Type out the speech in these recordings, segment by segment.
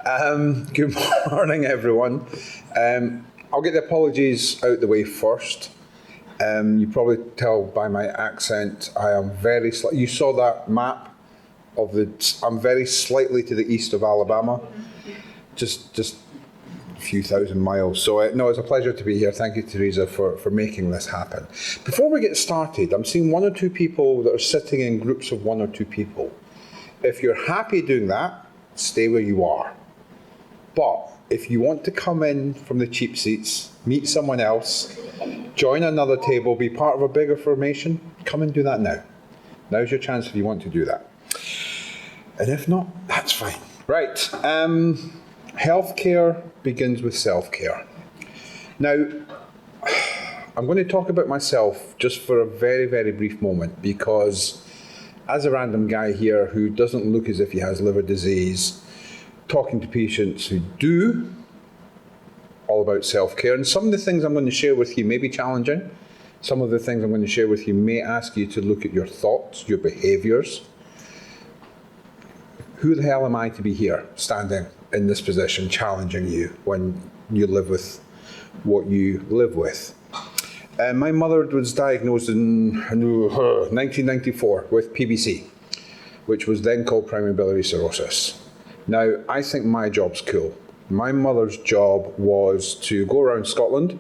Good morning, everyone. I'll get the apologies out the way first. You probably tell by my accent, I am very you saw that map of I'm very slightly to the east of Alabama, just a few thousand miles. So no, it's a pleasure to be here. Thank you, Teresa, for making this happen. Before we get started, I'm seeing one or two people that are sitting in groups of one or two people. If you're happy doing that, stay where you are. But if you want to come in from the cheap seats, meet someone else, join another table, be part of a bigger formation, come and do that now. Now's your chance if you want to do that. And if not, that's fine. Right. Healthcare begins with self-care. Now, I'm going to talk about myself just for a very, very brief moment, because as a random guy here who doesn't look as if he has liver disease, talking to patients who do, all about self-care. And some of the things I'm going to share with you may be challenging. Some of the things I'm going to share with you may ask you to look at your thoughts, your behaviours. Who the hell am I to be here, standing in this position, challenging you when you live with what you live with? My mother was diagnosed in 1994 with PBC, which was then called primary biliary cirrhosis. Now, I think my job's cool. My mother's job was to go around Scotland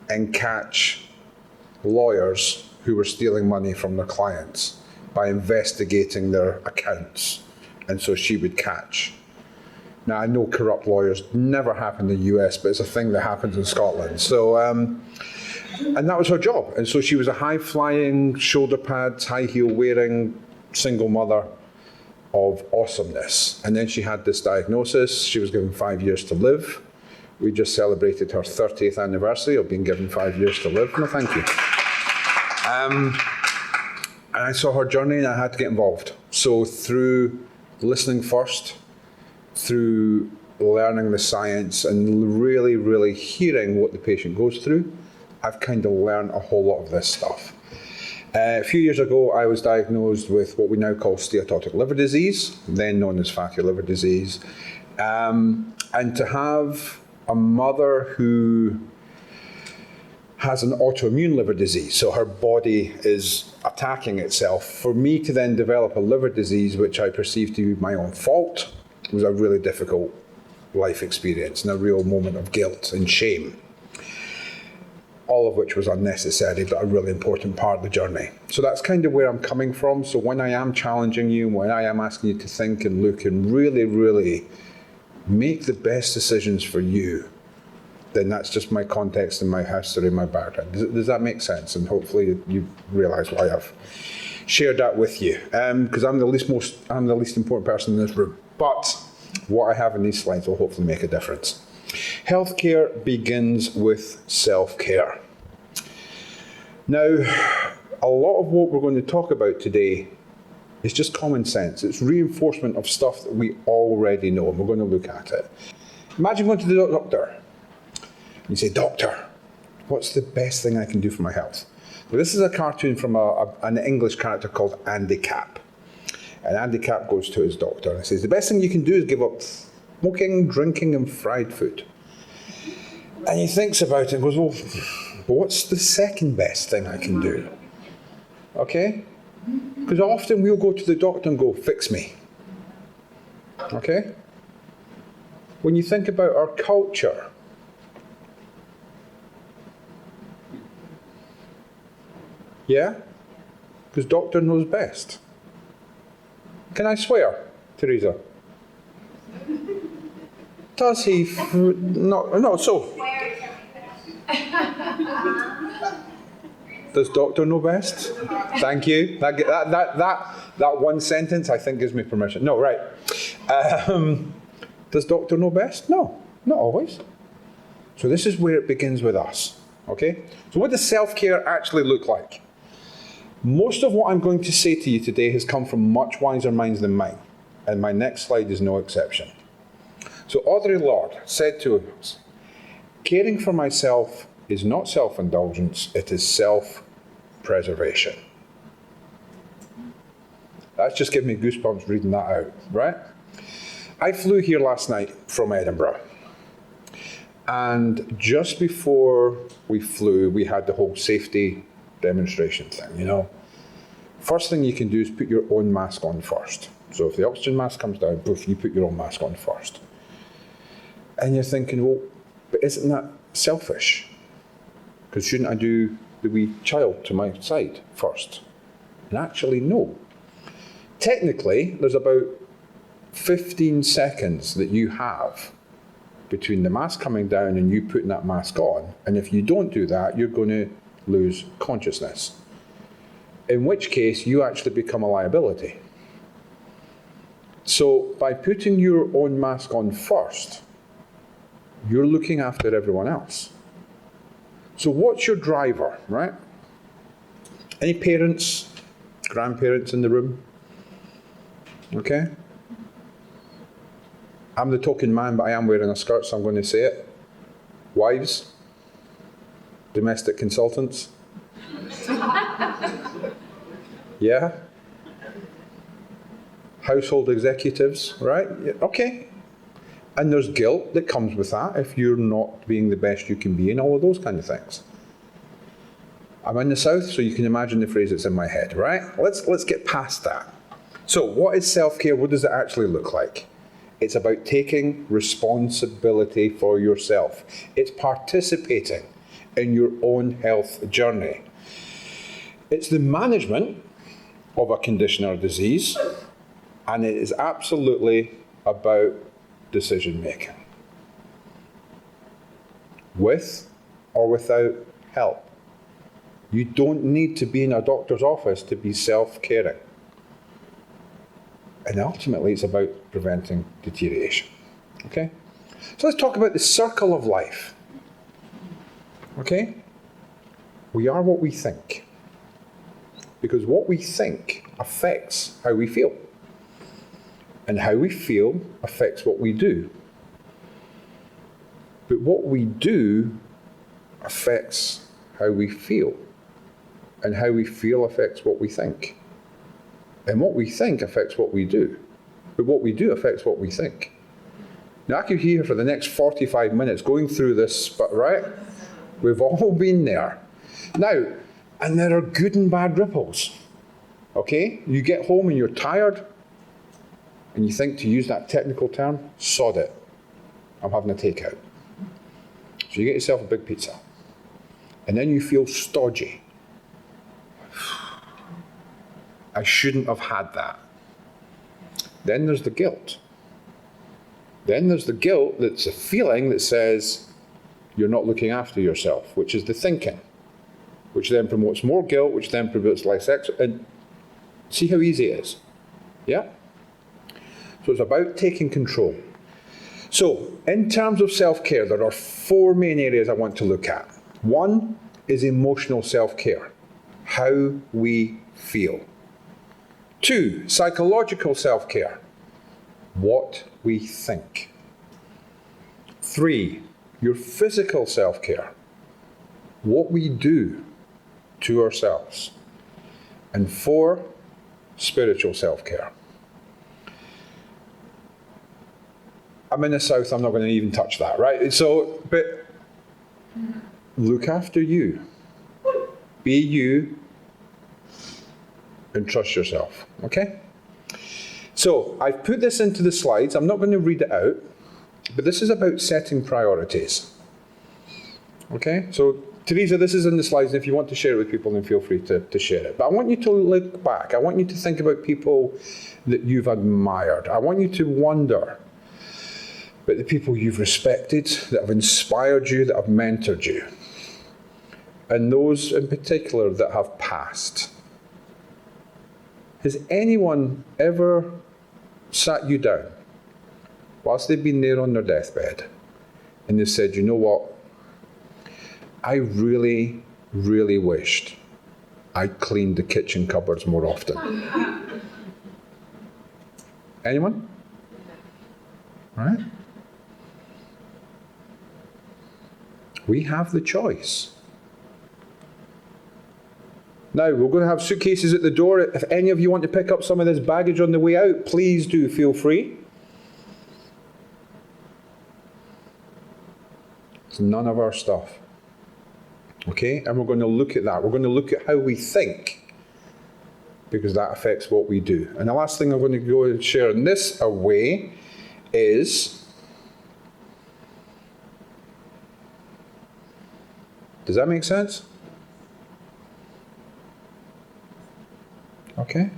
and catch lawyers who were stealing money from their clients by investigating their accounts. And so she would catch. Now, I know corrupt lawyers never happen in the US, but it's a thing that happens in Scotland. So, and that was her job. And so she was a high-flying, shoulder pads, high heel wearing, single mother of awesomeness. And then she had this diagnosis. She was given 5 years to live. We just celebrated her 30th anniversary of being given 5 years to live. No, thank you. And I saw her journey and I had to get involved. So through listening first, through learning the science and really, really hearing what the patient goes through, I've kind of learned a whole lot of this stuff. A few years ago, I was diagnosed with what we now call steatotic liver disease, then known as fatty liver disease. And to have a mother who has an autoimmune liver disease, so her body is attacking itself, for me to then develop a liver disease, which I perceived to be my own fault, was a really difficult life experience and a real moment of guilt and shame. All of which was unnecessary, but a really important part of the journey. So that's kind of where I'm coming from. So when I am challenging you, when I am asking you to think and look and really, really make the best decisions for you, then that's just my context and my history and my background. Does that make sense? And hopefully you realise why I've shared that with you. Because I'm the least important person in this room. But what I have in these slides will hopefully make a difference. Healthcare begins with self-care. Now, a lot of what we're going to talk about today is just common sense. It's reinforcement of stuff that we already know, and we're going to look at it. Imagine going to the doctor. You say, "Doctor, what's the best thing I can do for my health?" Well, this is a cartoon from an English character called Andy Capp. And Andy Capp goes to his doctor and says, "The best thing you can do is give up smoking, drinking, and fried food." And he thinks about it and goes, well, what's the second best thing I can do? Okay? Because often we'll go to the doctor and go, "Fix me." Okay? When you think about our culture, yeah? Because doctor knows best. Can I swear, Teresa? Does he? No, so. Does doctor know best? Thank you. That one sentence, I think, gives me permission. No, right. Does doctor know best? No, not always. So this is where it begins with us, okay? So what does self-care actually look like? Most of what I'm going to say to you today has come from much wiser minds than mine, and my next slide is no exception. So Audre Lorde said to us, "Caring for myself is not self-indulgence, it is self-preservation." That's just giving me goosebumps reading that out, right? I flew here last night from Edinburgh. And just before we flew, we had the whole safety demonstration thing, you know. First thing you can do is put your own mask on first. So if the oxygen mask comes down, poof, you put your own mask on first. And you're thinking, well, but isn't that selfish? Because shouldn't I do the wee child to my side first? And actually, no. Technically, there's about 15 seconds that you have between the mask coming down and you putting that mask on. And if you don't do that, you're going to lose consciousness. In which case, you actually become a liability. So by putting your own mask on first, you're looking after everyone else. So what's your driver, right? Any parents, grandparents in the room? Okay? I'm the token man, but I am wearing a skirt, so I'm going to say it. Wives? Domestic consultants? Yeah? Household executives, right? Yeah, okay. And there's guilt that comes with that if you're not being the best you can be and all of those kind of things. I'm in the south, so you can imagine the phrase that's in my head, right? Let's get past that. So what is self-care? What does it actually look like? It's about taking responsibility for yourself. It's participating in your own health journey. It's the management of a condition or disease, and it is absolutely about decision making. With or without help. You don't need to be in a doctor's office to be self-caring. And ultimately, it's about preventing deterioration. Okay? So let's talk about the circle of life. Okay? We are what we think. Because what we think affects how we feel. And how we feel affects what we do. But what we do affects how we feel. And how we feel affects what we think. And what we think affects what we do. But what we do affects what we think. Now, I could be here for the next 45 minutes going through this, but right? We've all been there. Now, and there are good and bad ripples. Okay? You get home and you're tired, and you think, to use that technical term, sod it. I'm having a takeout. So you get yourself a big pizza. And then you feel stodgy. I shouldn't have had that. Then there's the guilt. Then there's the guilt that's a feeling that says you're not looking after yourself, which is the thinking, which then promotes more guilt, which then promotes less exercise. And see how easy it is. Yeah? So it's about taking control. So in terms of self-care, there are 4 main areas I want to look at. 1 is emotional self-care, how we feel. 2, psychological self-care, what we think. 3, your physical self-care, what we do to ourselves. And 4, spiritual self-care. I'm in the south, I'm not going to even touch that, right? So, but look after you. Be you. And trust yourself, okay? So I've put this into the slides. I'm not going to read it out, but this is about setting priorities. Okay? So Teresa, this is in the slides, and if you want to share it with people, then feel free to share it. But I want you to look back. I want you to think about people that you've admired. I want you to wonder about the people you've respected, that have inspired you, that have mentored you. And those in particular that have passed. Has anyone ever sat you down whilst they've been there on their deathbed and they said, you know what, I really, really wished I'd cleaned the kitchen cupboards more often? Anyone? All right? We have the choice. Now, we're going to have suitcases at the door. If any of you want to pick up some of this baggage on the way out, please do feel free. It's none of our stuff. Okay? And we're going to look at that. We're going to look at how we think, because that affects what we do. And the last thing I'm going to go and share in this away is, does that make sense? Okay.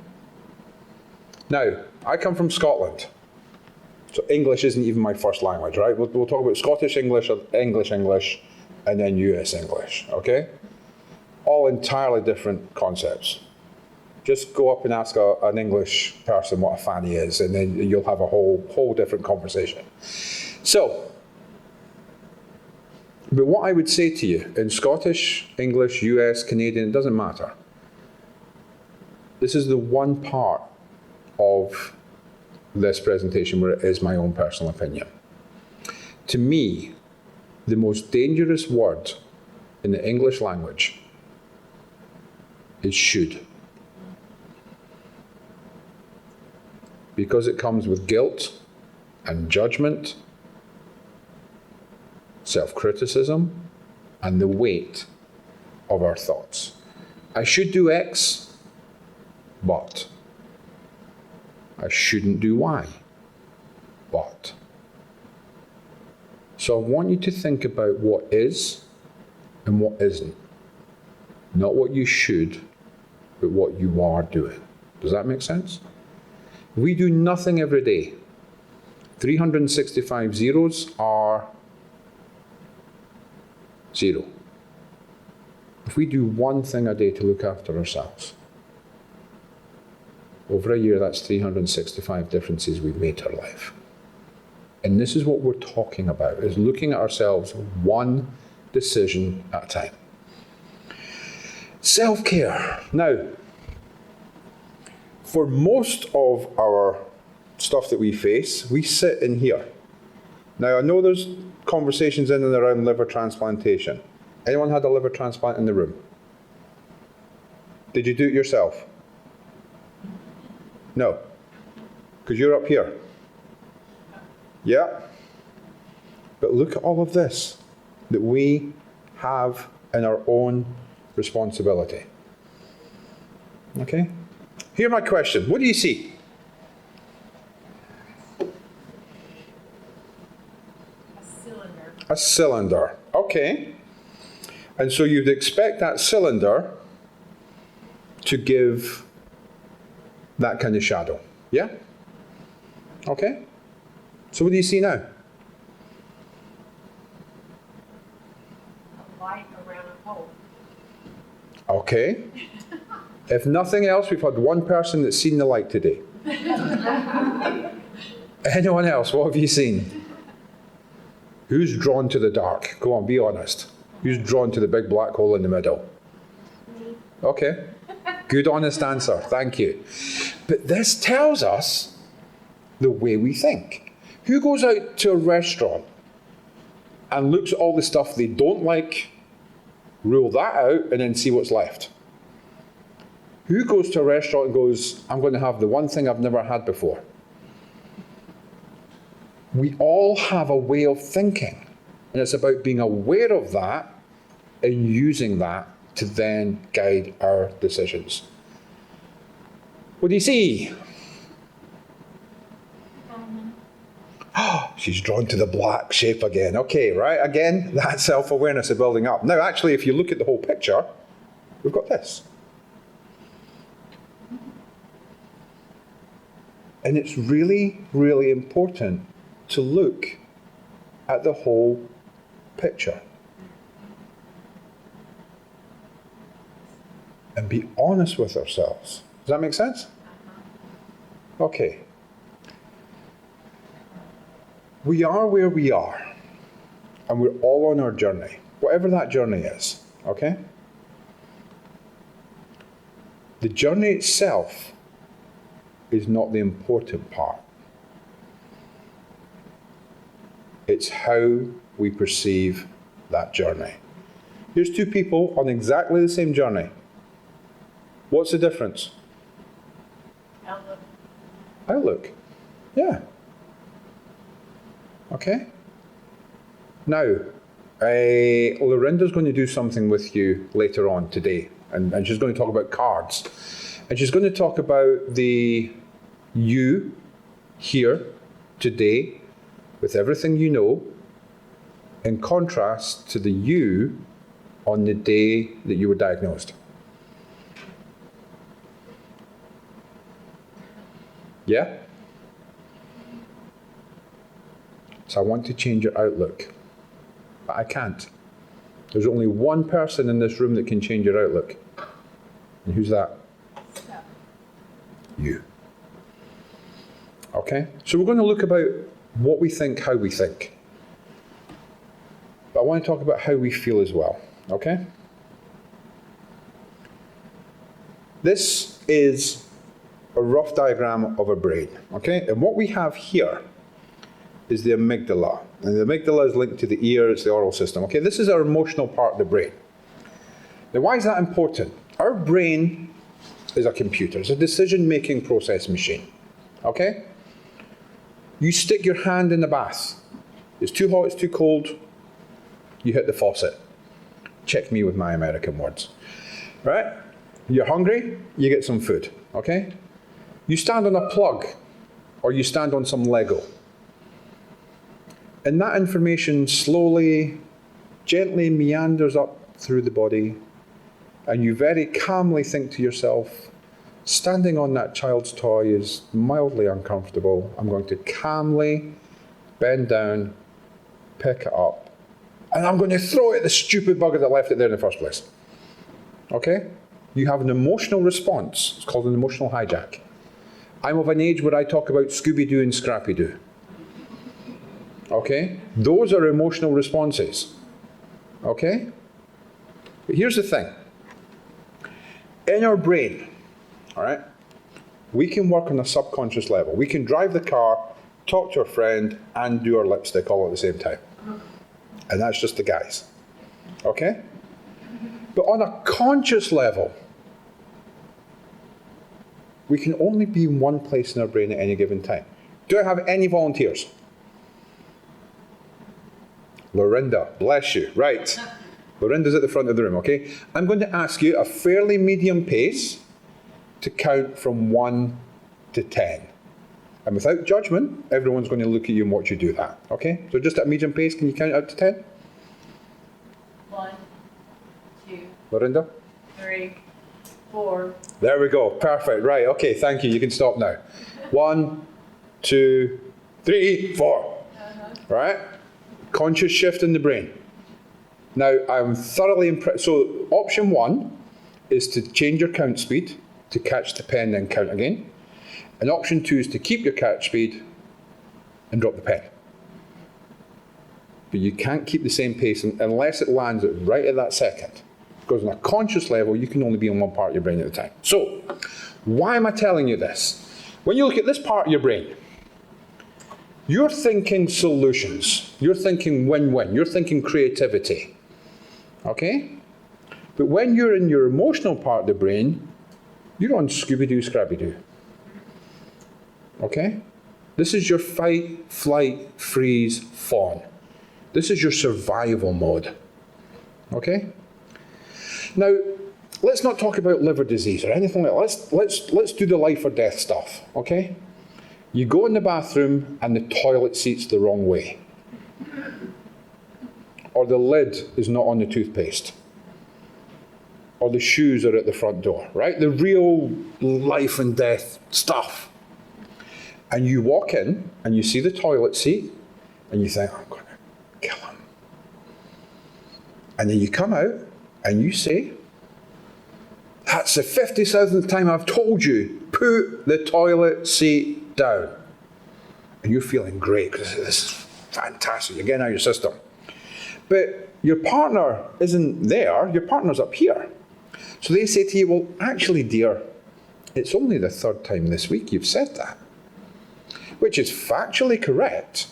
Now, I come from Scotland. So English isn't even my first language, right? We'll talk about Scottish English, English, and then US English, okay? All entirely different concepts. Just go up and ask an English person what a fanny is, and then you'll have a whole different conversation. So, but what I would say to you, in Scottish, English, US, Canadian, it doesn't matter. This is the one part of this presentation where it is my own personal opinion. To me, the most dangerous word in the English language is should. Because it comes with guilt and judgment, self-criticism, and the weight of our thoughts. I should do X, but I shouldn't do Y, but. So I want you to think about what is and what isn't. Not what you should, but what you are doing. Does that make sense? We do nothing every day. 365 zeros are 0. If we do one thing a day to look after ourselves, over a year, that's 365 differences we've made to our life. And this is what we're talking about, is looking at ourselves one decision at a time. Self-care. Now, for most of our stuff that we face, we sit in here. Now, I know there's conversations in and around liver transplantation. Anyone had a liver transplant in the room? Did you do it yourself? No, because you're up here. Yeah? But look at all of this that we have in our own responsibility. Okay? Here's my question. What do you see? A cylinder. A cylinder. Okay. And so you'd expect that cylinder to give that kind of shadow. Yeah? Okay. So what do you see now? A light around a hole. Okay. If nothing else, we've had one person that's seen the light today. Anyone else? What have you seen? Who's drawn to the dark? Go on, be honest. Who's drawn to the big black hole in the middle? Me. Okay. Good, honest answer. Thank you. But this tells us the way we think. Who goes out to a restaurant and looks at all the stuff they don't like, rule that out, and then see what's left? Who goes to a restaurant and goes, I'm going to have the one thing I've never had before? We all have a way of thinking, and it's about being aware of that and using that to then guide our decisions. What do you see? Oh, she's drawn to the black shape again. Okay, right, again, that self-awareness is building up. Now, actually, if you look at the whole picture, we've got this. And it's really, really important to look at the whole picture. And be honest with ourselves. Does that make sense? Okay. We are where we are, and we're all on our journey, whatever that journey is, okay? The journey itself is not the important part. It's how we perceive that journey. Here's two people on exactly the same journey. What's the difference? Outlook. Outlook. Yeah. Okay? Now, Lorinda's going to do something with you later on today, and she's going to talk about cards. And she's going to talk about the you here today with everything you know, in contrast to the you on the day that you were diagnosed. Yeah? So I want to change your outlook, but I can't. There's only one person in this room that can change your outlook. And who's that? You. Okay? So we're going to look about what we think, how we think. But I want to talk about how we feel as well. Okay? This is a rough diagram of a brain. Okay? And what we have here is the amygdala. And the amygdala is linked to the ear, it's the oral system. Okay? This is our emotional part of the brain. Now, why is that important? Our brain is a computer. It's a decision-making process machine. Okay? You stick your hand in the bath. It's too hot, it's too cold. You hit the faucet. Check me with my American words. Right? You're hungry, you get some food. Okay? You stand on a plug, or you stand on some Lego. And that information slowly, gently meanders up through the body, and you very calmly think to yourself, standing on that child's toy is mildly uncomfortable. I'm going to calmly bend down, pick it up, and I'm going to throw it at the stupid bugger that left it there in the first place. Okay? You have an emotional response. It's called an emotional hijack. I'm of an age where I talk about Scooby-Doo and Scrappy-Doo. Okay? Those are emotional responses. Okay? But here's the thing. In our brain, all right, we can work on a subconscious level. We can drive the car, talk to a friend, and do our lipstick all at the same time. And that's just the guys. Okay? But on a conscious level, we can only be in one place in our brain at any given time. Do I have any volunteers? Lorinda, bless you. Right. Lorinda's at the front of the room, okay? I'm going to ask you a fairly medium pace to count from 1 to 10. And without judgment, everyone's going to look at you and watch you do that, okay? So just at a medium pace, can you count out to 10? 1, 2, Lorinda? 3, 4. There we go. Perfect. Right. Okay. Thank you. You can stop now. 1, 2, 3, 4. Right? Conscious shift in the brain. Now, I'm thoroughly impressed. So, option 1 is to change your count speed to catch the pen, then count again. And option 2 is to keep your catch speed and drop the pen. But you can't keep the same pace unless it lands it right at that second. Because on a conscious level, you can only be in one part of your brain at a time. So, why am I telling you this? When you look at this part of your brain, you're thinking solutions. You're thinking win-win. You're thinking creativity. Okay? But when you're in your emotional part of the brain, you're on Scooby-Doo, Scrappy-Doo. Okay? This is your fight, flight, freeze, fawn. This is your survival mode. Okay? Now, let's not talk about liver disease or anything like that. Let's do the life or death stuff, okay? You go in the bathroom and the toilet seat's the wrong way. Or the lid is not on the toothpaste. Or the shoes are at the front door, right? The real life and death stuff. And you walk in and you see the toilet seat and you think, I'm going to kill him. And then you come out and you say, that's the 50,000th time I've told you, put the toilet seat down. And you're feeling great because this is fantastic. You're getting out of your system. But your partner isn't there. Your partner's up here. So they say to you, well, actually, dear, it's only the 3rd time this week you've said that. Which is factually correct.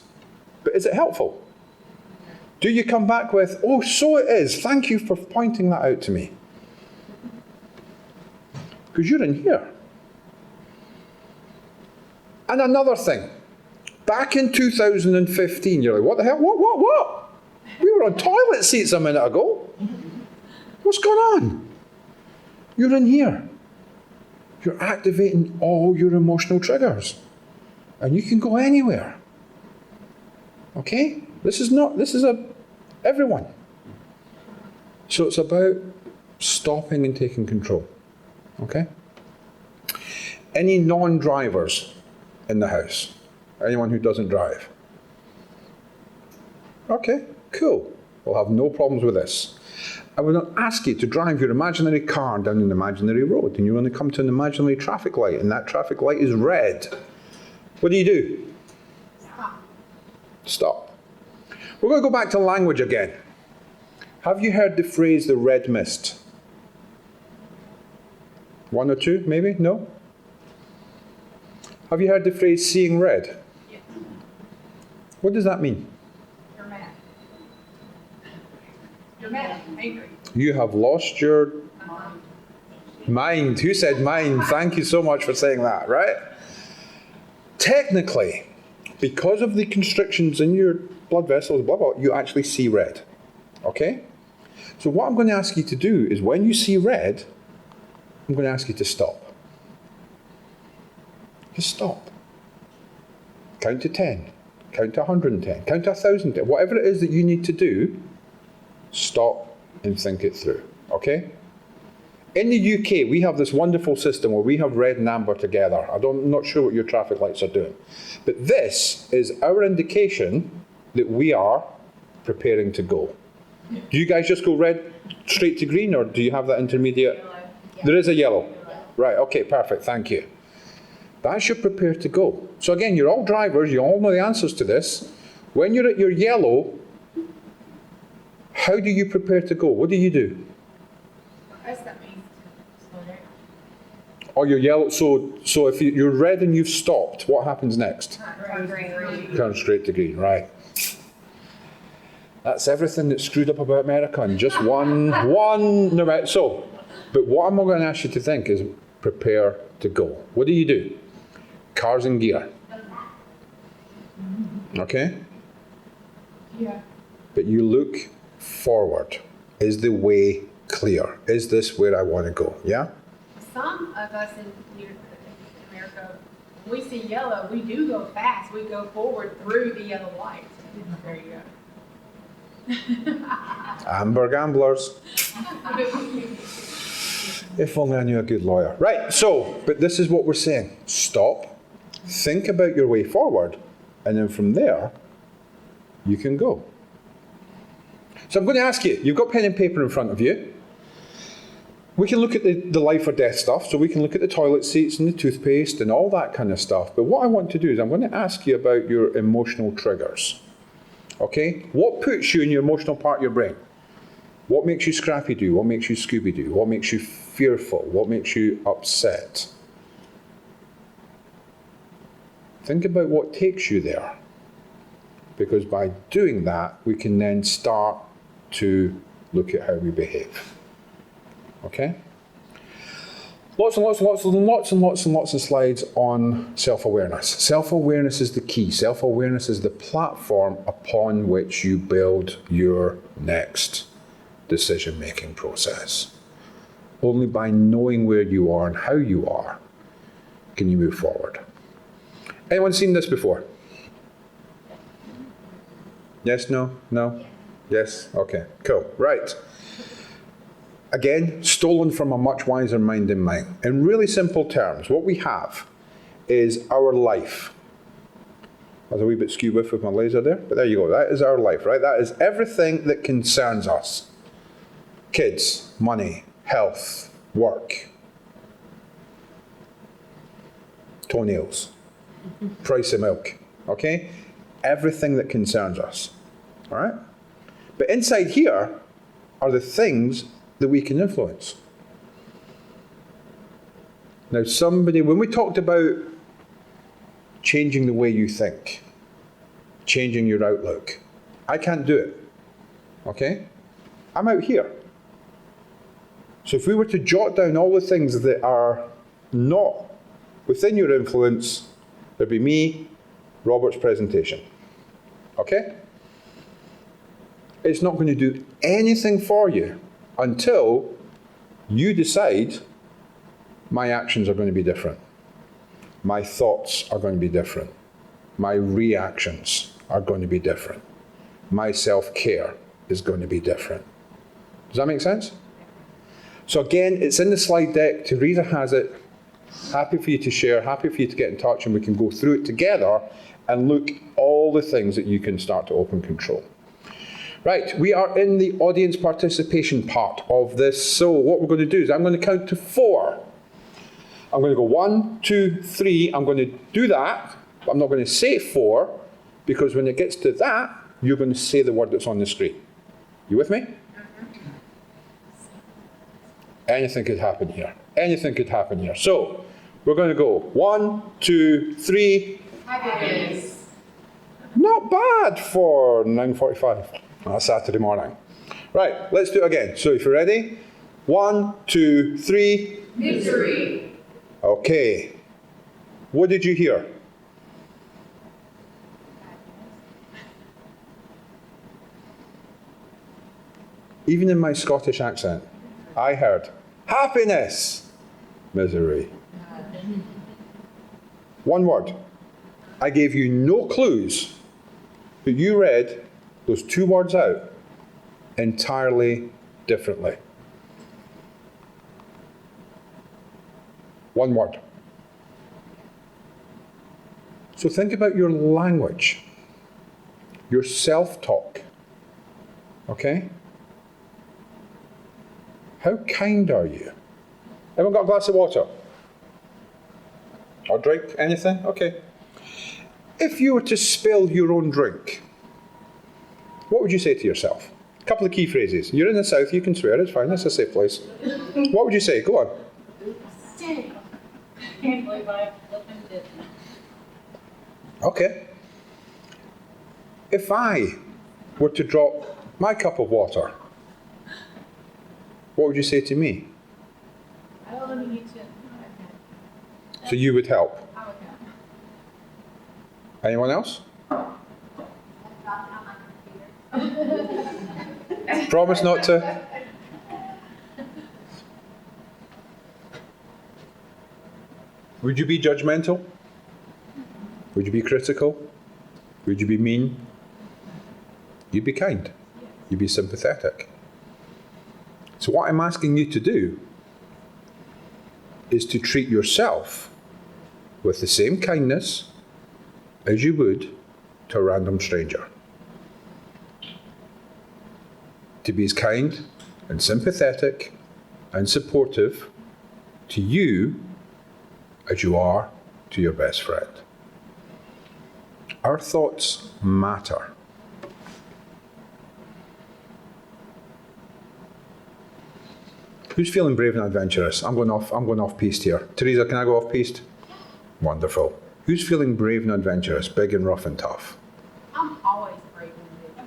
But is it helpful? Do you come back with, oh, so it is. Thank you for pointing that out to me. Because you're in here. And another thing. Back in 2015, you're like, what the hell? What? We were on toilet seats a minute ago. What's going on? You're in here. You're activating all your emotional triggers. And you can go anywhere. Okay? This is everyone. So it's about stopping and taking control. Okay? Any non-drivers in the house? Anyone who doesn't drive? Okay, cool. We'll have no problems with this. I will ask you to drive your imaginary car down an imaginary road, and you're going to come to an imaginary traffic light, and that traffic light is red. What do? Stop. We're going to go back to language again. Have you heard the phrase the red mist? One or two, maybe? No? Have you heard the phrase seeing red? Yes. What does that mean? You're mad. You're mad. Angry. You have lost your mind. Who said mind? Thank you so much for saying that, right? Technically, because of the constrictions in your blood vessels, blah, blah, you actually see red. Okay? So what I'm going to ask you to do is when you see red, I'm going to ask you to stop. Just stop. Count to 10. Count to 110. Count to 1,000. Whatever it is that you need to do, stop and think it through. Okay? In the UK, we have this wonderful system where we have red and amber together. I'm not sure what your traffic lights are doing. But this is our indication that we are preparing to go. Do you guys just go red straight to green, or do you have that intermediate? Yellow. There is a yellow. Yellow. Right, okay, perfect, thank you. That's your prepare to go. So again, you're all drivers, you all know the answers to this. When you're at your yellow, how do you prepare to go? What do you do? Press that means to slow down. Or you're yellow, so if you're red and you've stopped, what happens next? Turn green. Turn straight to green, right. That's everything that's screwed up about America in just one, no matter. So, but what I'm going to ask you to think is prepare to go. What do? Cars in gear. Okay? Yeah. But you look forward. Is the way clear? Is this where I want to go? Yeah? Some of us in America, when we see yellow, we do go fast. We go forward through the yellow light. There you go. Amber gamblers. If only I knew a good lawyer. Right, so, but this is what we're saying. Stop, think about your way forward, and then from there, you can go. So I'm going to ask you, you've got pen and paper in front of you. We can look at the life or death stuff, so we can look at the toilet seats and the toothpaste and all that kind of stuff. But what I want to do is I'm going to ask you about your emotional triggers. Okay? What puts you in your emotional part of your brain? What makes you Scrappy-Doo? What makes you Scooby-Doo? What makes you fearful? What makes you upset? Think about what takes you there. Because by doing that, we can then start to look at how we behave. Okay? Lots and lots of slides on self-awareness. Self-awareness is the key. Self-awareness is the platform upon which you build your next decision-making process. Only by knowing where you are and how you are can you move forward. Anyone seen this before? Yes, no, no? Yes? Okay, cool. Right. Again, stolen from a much wiser mind than mine. In really simple terms, what we have is our life. I was a wee bit skew with my laser there, but there you go. That is our life, right? That is everything that concerns us. Kids, money, health, work, toenails, price of milk, okay? Everything that concerns us, all right? But inside here are the things that we can influence. Now when we talked about changing the way you think, changing your outlook, I can't do it, okay? I'm out here. So if we were to jot down all the things that are not within your influence, there'd be me, Robert's presentation, okay? It's not going to do anything for you until you decide my actions are going to be different. My thoughts are going to be different. My reactions are going to be different. My self-care is going to be different. Does that make sense? So again, it's in the slide deck. Teresa has it. Happy for you to share, happy for you to get in touch, and we can go through it together and look all the things that you can start to open control. Right, we are in the audience participation part of this. So what we're going to do is I'm going to count to 4. I'm going to go 1, 2, 3. I'm going to do that. But I'm not going to say 4, because when it gets to that, you're going to say the word that's on the screen. You with me? Anything could happen here. Anything could happen here. So we're going to go 1, 2, 3. Happiness. Not bad for 9:45 on a Saturday morning. Right, let's do it again. So if you're ready, 1, 2, 3. Misery. Okay. What did you hear? Even in my Scottish accent, I heard happiness, misery. One word. I gave you no clues, but you read those 2 words out entirely differently. One word. So think about your language, your self-talk, okay? How kind are you? Everyone got a glass of water? Or drink? Anything? Okay. If you were to spill your own drink, what would you say to yourself? A couple of key phrases. You're in the south, you can swear, it's fine, it's a safe place. What would you say? Go on. Can't believe I flipped it. Okay. If I were to drop my cup of water, what would you say to me? Oh, let me get you. So you would help. I would help. Anyone else? Promise not to. Would you be judgmental? Would you be critical? Would you be mean? You'd be kind. You'd be sympathetic. So what I'm asking you to do is to treat yourself with the same kindness as you would to a random stranger. To be as kind and sympathetic and supportive to you as you are to your best friend. Our thoughts matter. Who's feeling brave and adventurous? I'm going off piste here. Teresa, can I go off piste? Wonderful. Who's feeling brave and adventurous, big and rough and tough? I'm always brave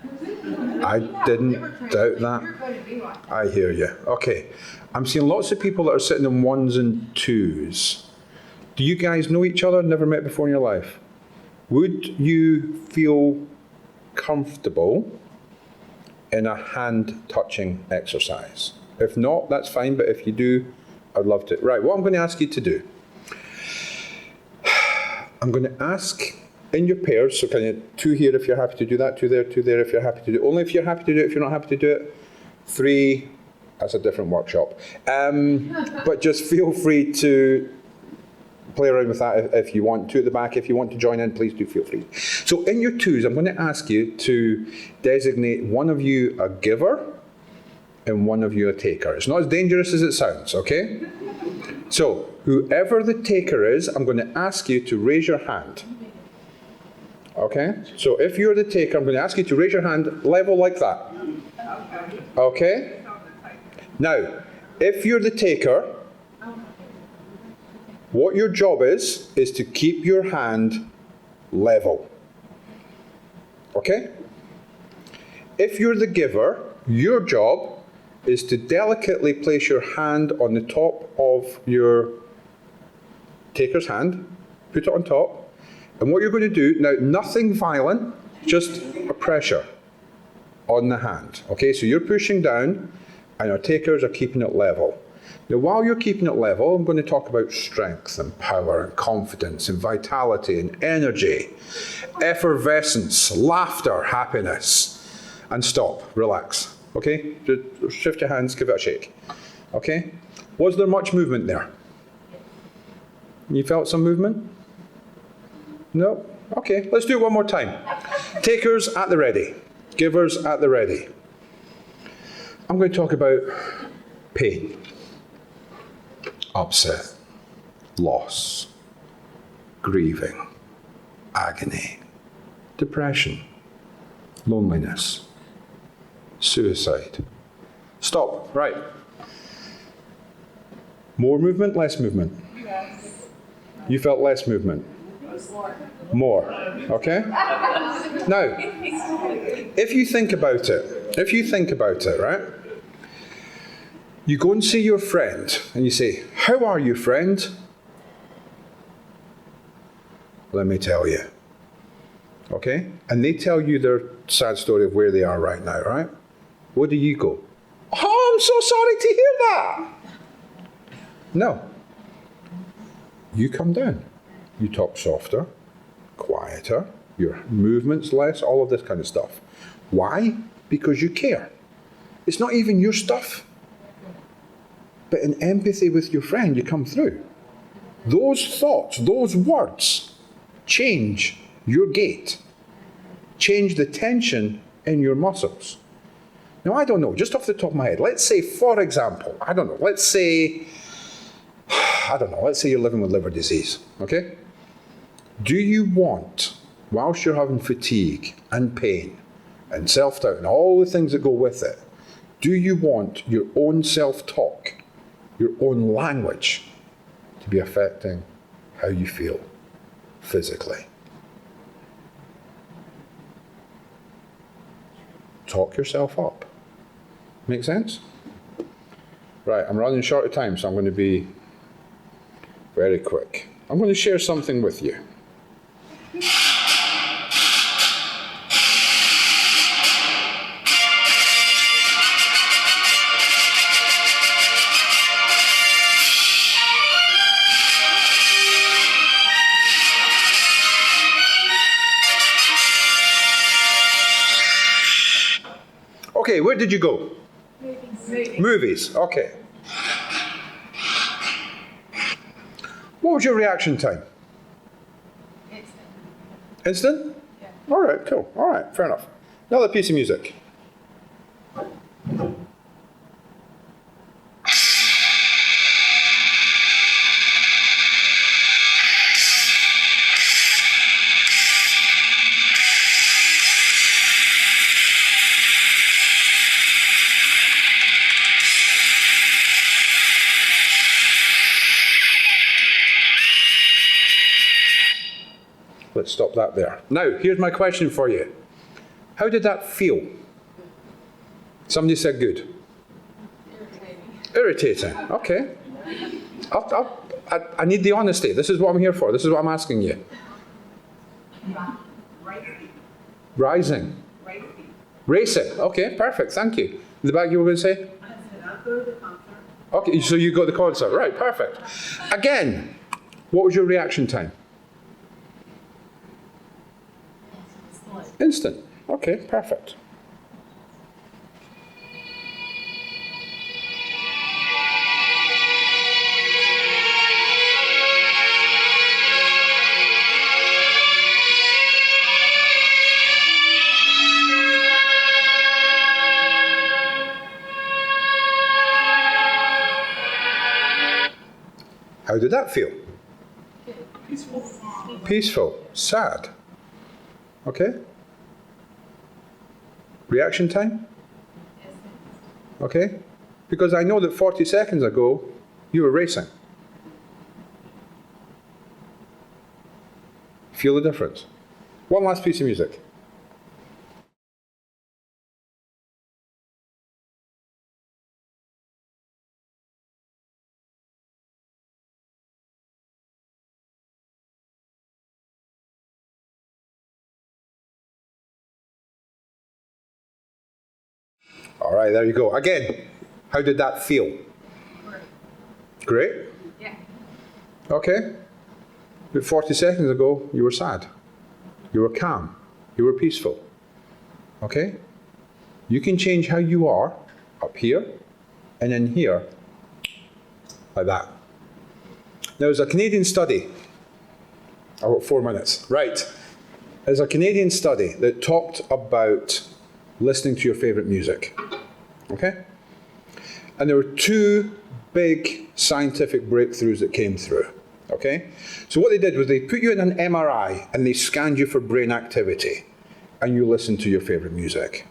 and big. I didn't doubt that. You're going to be like that. I hear you. Okay. I'm seeing lots of people that are sitting in 1s and 2s. Do you guys know each other? Never met before in your life? Would you feel comfortable in a hand-touching exercise? If not, that's fine, but if you do, I'd love to. Right, what I'm going to ask you to do, I'm going to ask in your pairs, so kind of 2 here if you're happy to do that, 2 there if you're happy to do it. Only if you're happy to do it. If you're not happy to do it, 3, that's a different workshop. But just feel free to play around with that if you want. 2 at the back, if you want to join in, please do feel free. So in your 2s, I'm going to ask you to designate one of you a giver and one of you a taker. It's not as dangerous as it sounds, okay? So whoever the taker is, I'm going to ask you to raise your hand. Okay? So if you're the taker, I'm going to ask you to raise your hand level like that. Okay? Now, if you're the taker, what your job is to keep your hand level. Okay? If you're the giver, your job is to delicately place your hand on the top of your taker's hand, put it on top, and what you're going to do, now nothing violent, just a pressure. on the hand. Okay, so you're pushing down and our takers are keeping it level. Now, while you're keeping it level, I'm going to talk about strength and power and confidence and vitality and energy, effervescence, laughter, happiness. And stop, relax, okay? Just shift your hands, give it a shake, okay? Was there much movement there? You felt some movement? No? Okay, let's do it one more time. Takers at the ready, givers at the ready. I'm going to talk about pain, upset, loss, grieving, agony, depression, loneliness, suicide. Stop, right. More movement, less movement? You felt less movement? More, okay? Now, if you think about it, right? You go and see your friend and you say, "How are you, friend?" Let me tell you. Okay? And they tell you their sad story of where they are right now, right? What do you go? "Oh, I'm so sorry to hear that." No. You come down. You talk softer, quieter, your movement's less, all of this kind of stuff. Why? Because you care. It's not even your stuff. But in empathy with your friend, you come through. Those thoughts, those words, change your gait. Change the tension in your muscles. Now, I don't know, just off the top of my head, let's say, for example, let's say you're living with liver disease, okay? Do you want, whilst you're having fatigue and pain and self-doubt and all the things that go with it, do you want your own self-talk, your own language, to be affecting how you feel physically? Talk yourself up. Make sense? Right, I'm running short of time, so I'm going to be very quick. I'm going to share something with you. Okay, where did you go? Movies, okay. What was your reaction time? Instant? Yeah. All right, cool. All right, fair enough. Another piece of music. Let's stop that there. Now, here's my question for you. How did that feel? Somebody said good. Irritating. Okay. I need the honesty. This is what I'm here for. This is what I'm asking you. Rising. Racing. Okay, perfect. Thank you. In the back, you were going to say? I said, I'll go to the concert. Okay, so you got the concert. Right, perfect. Again, what was your reaction time? Instant. Okay, perfect. How did that feel? Peaceful. Sad. Okay. Reaction time? Okay. Because I know that 40 seconds ago, you were racing. Feel the difference. One last piece of music. All right, there you go. Again, how did that feel? Great? Yeah. Okay. But 40 seconds ago, you were sad. You were calm. You were peaceful. Okay? You can change how you are up here and in here like that. Now, there's a Canadian study. I've got 4 minutes. Right. There's a Canadian study that talked about listening to your favorite music. Okay? And there were 2 big scientific breakthroughs that came through. Okay? So what they did was they put you in an MRI and they scanned you for brain activity and you listened to your favorite music.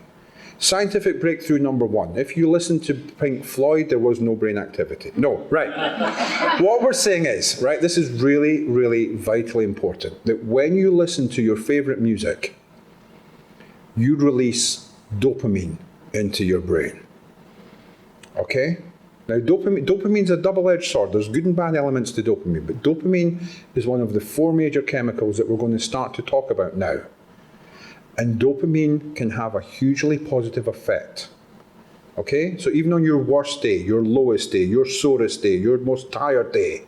Scientific breakthrough number 1. If you listened to Pink Floyd, there was no brain activity. No, right. What we're saying is, right, this is really, really vitally important, that when you listen to your favorite music, you release dopamine into your brain. Okay? Now, dopamine's a double-edged sword. There's good and bad elements to dopamine, but dopamine is one of the 4 major chemicals that we're going to start to talk about now. And dopamine can have a hugely positive effect. Okay? So even on your worst day, your lowest day, your sorest day, your most tired day,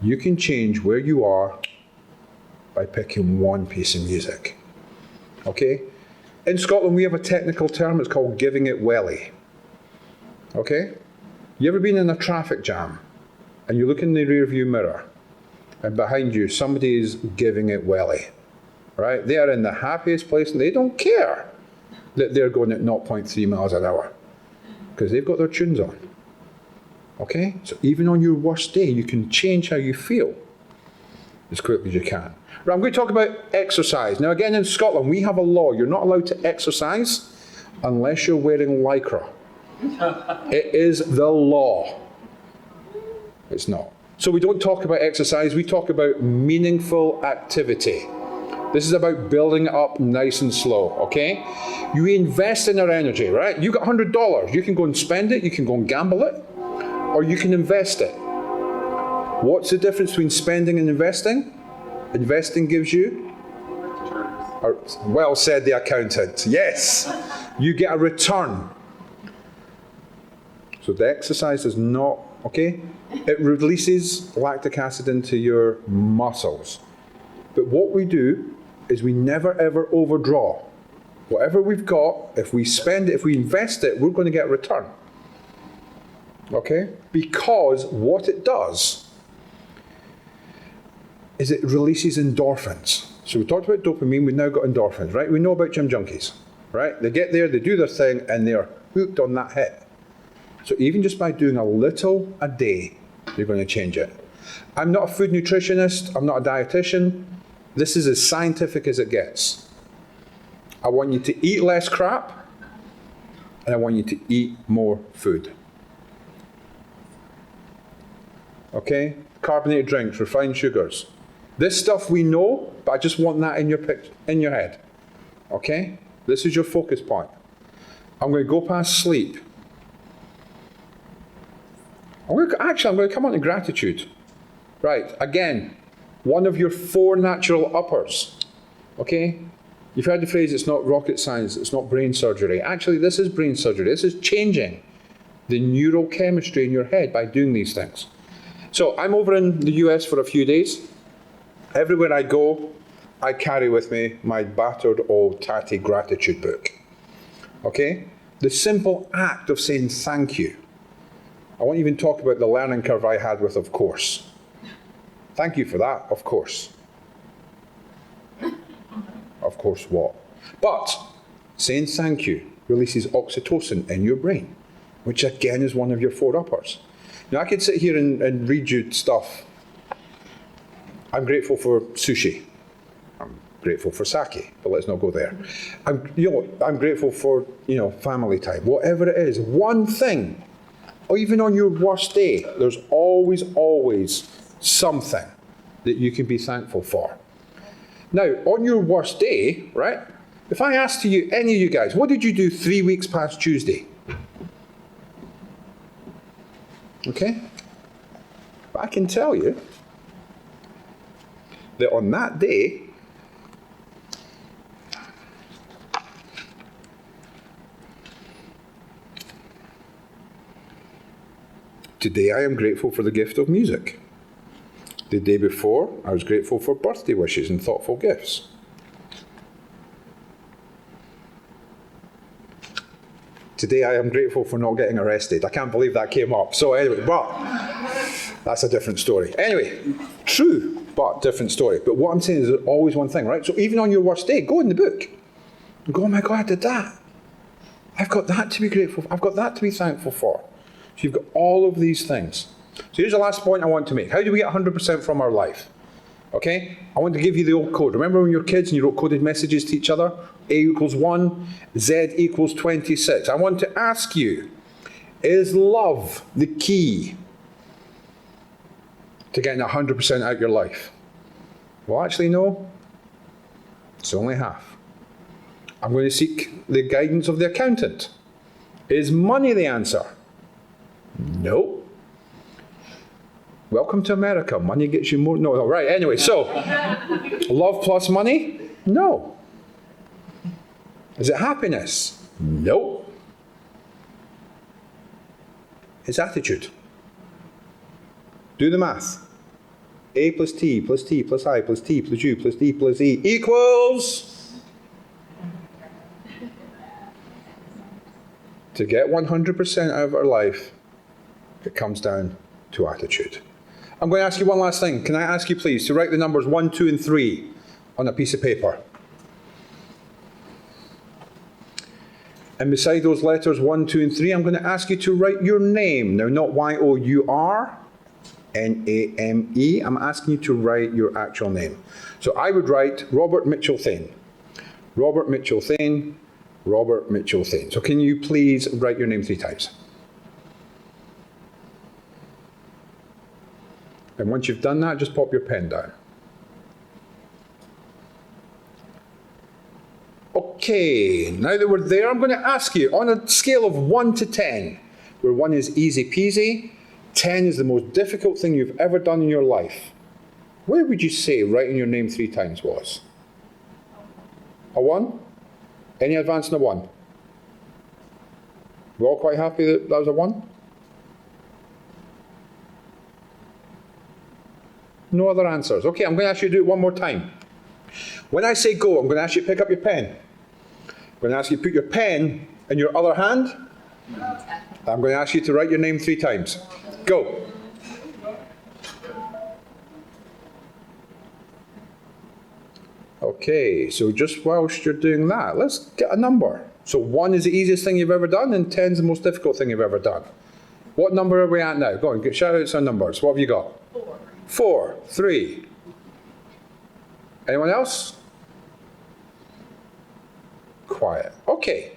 you can change where you are by picking one piece of music. Okay? In Scotland, we have a technical term. It's called giving it welly. Okay? You ever been in a traffic jam and you look in the rearview mirror and behind you somebody is giving it welly? Right? They are in the happiest place and they don't care that they're going at 0.3 miles an hour because they've got their tunes on. Okay? So even on your worst day, you can change how you feel as quickly as you can. Right, I'm going to talk about exercise. Now again, in Scotland, we have a law. You're not allowed to exercise unless you're wearing lycra. It is the law. It's not. So we don't talk about exercise, we talk about meaningful activity. This is about building it up nice and slow, okay? You invest in our energy, right? You got $100. You can go and spend it, you can go and gamble it, or you can invest it. What's the difference between spending and investing? Investing gives you? Well said, the accountant. Yes, you get a return. So the exercise is not, okay? It releases lactic acid into your muscles. But what we do is we never ever overdraw. Whatever we've got, if we spend it, if we invest it, we're going to get a return. Okay? Because what it does is it releases endorphins. So we talked about dopamine, we've now got endorphins, right? We know about gym junkies, right? They get there, they do their thing, and they're hooked on that hit. So even just by doing a little a day, you're going to change it. I'm not a food nutritionist, I'm not a dietitian. This is as scientific as it gets. I want you to eat less crap, and I want you to eat more food. Okay? Carbonated drinks, refined sugars. This stuff we know, but I just want that in your head. Okay? This is your focus point. I'm going to go past sleep. I'm going to come on to gratitude. Right, again, one of your 4 natural uppers. Okay? You've heard the phrase, it's not rocket science, it's not brain surgery. Actually, this is brain surgery. This is changing the neurochemistry in your head by doing these things. So I'm over in the US for a few days. Everywhere I go, I carry with me my battered old tatty gratitude book. Okay? The simple act of saying thank you. I won't even talk about the learning curve I had with of course. Thank you for that, of course. Of course what? But saying thank you releases oxytocin in your brain, which again is one of your 4 uppers. Now I could sit here and read you stuff. I'm grateful for sushi. I'm grateful for sake, but let's not go there. I'm grateful for, family time. Whatever it is, one thing, or even on your worst day, there's always something that you can be thankful for. Now, on your worst day, right, if I asked you, any of you guys, what did you do 3 weeks past Tuesday? Okay? But I can tell you that on that day, Today I am grateful for the gift of music. The day before, I was grateful for birthday wishes and thoughtful gifts. Today I am grateful for not getting arrested. I can't believe that came up. So anyway, but that's a different story. Anyway, true, but different story. But what I'm saying is there's always one thing, right? So even on your worst day, go in the book and go, oh my God, I did that. I've got that to be grateful for. I've got that to be thankful for. So you've got all of these things. So here's the last point I want to make. How do we get 100% from our life? Okay? I want to give you the old code. Remember when you were kids and you wrote coded messages to each other? A equals 1, Z equals 26. I want to ask you, is love the key to getting 100% out of your life? Well, actually, no. It's only half. I'm going to seek the guidance of the accountant. Is money the answer? No. Welcome to America. Money gets you more. No, right. Anyway, so love plus money? No. Is it happiness? No. It's attitude. Do the math. A plus T plus T plus I plus T plus U plus D plus E equals. To get 100% out of our life, it comes down to attitude. I'm going to ask you one last thing. Can I ask you, please, to write the numbers 1, 2, and 3 on a piece of paper? And beside those letters 1, 2, and 3, I'm going to ask you to write your name. Now, not Y-O-U-R-N-A-M-E. I'm asking you to write your actual name. So I would write Robert Mitchell Thain. Robert Mitchell Thain. Robert Mitchell Thain. So can you please write your name 3 times? And once you've done that, just pop your pen down. Okay, now that we're there, I'm going to ask you, on a scale of 1 to 10, where 1 is easy peasy, 10 is the most difficult thing you've ever done in your life, where would you say writing your name 3 times was? A 1? Any advance in a 1? We're all quite happy that that was a 1? No other answers. Okay, I'm going to ask you to do it one more time. When I say go, I'm going to ask you to pick up your pen. I'm going to ask you to put your pen in your other hand. I'm going to ask you to write your name 3 times. Go. Okay, so just whilst you're doing that, let's get a number. So 1 is the easiest thing you've ever done, and 10 is the most difficult thing you've ever done. What number are we at now? Go on, shout out some numbers. What have you got? 4. 4, 3. Anyone else? Quiet. Okay.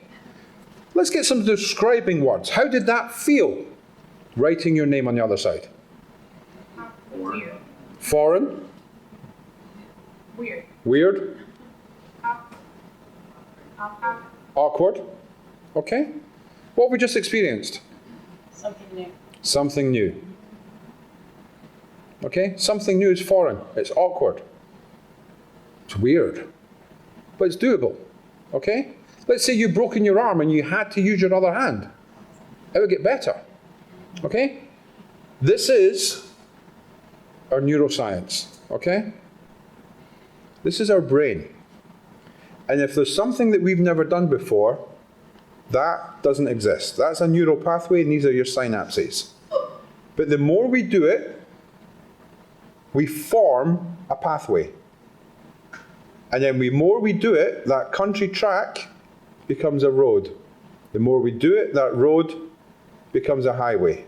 Let's get some describing words. How did that feel, writing your name on the other side? Weird. Foreign? Weird. Weird? Awkward. Awkward? Okay. What have we just experienced? Something new. Something new. Okay? Something new is foreign. It's awkward. It's weird. But it's doable. Okay? Let's say you've broken your arm and you had to use your other hand. It would get better. Okay? This is our neuroscience. Okay? This is our brain. And if there's something that we've never done before, that doesn't exist. That's a neural pathway, and these are your synapses. But the more we do it, we form a pathway. And then the more we do it, that country track becomes a road. The more we do it, that road becomes a highway.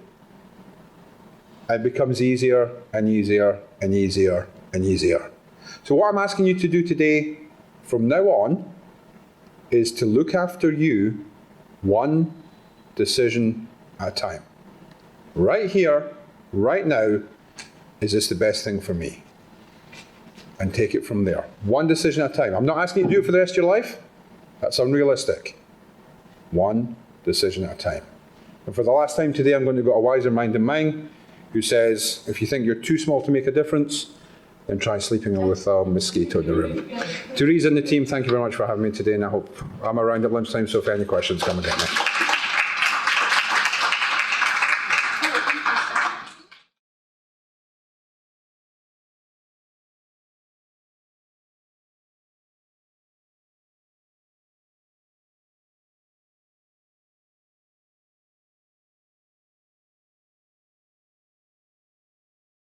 And it becomes easier and easier and easier and easier. So what I'm asking you to do today, from now on, is to look after you one decision at a time. Right here, right now, is this the best thing for me? And take it from there. One decision at a time. I'm not asking you to do it for the rest of your life. That's unrealistic. One decision at a time. And for the last time today, I'm going to go a wiser mind than mine, who says, if you think you're too small to make a difference, then try sleeping with a mosquito in the room. Teresa and the team, thank you very much for having me today, and I hope I'm around at lunchtime, so if any questions, come and get me.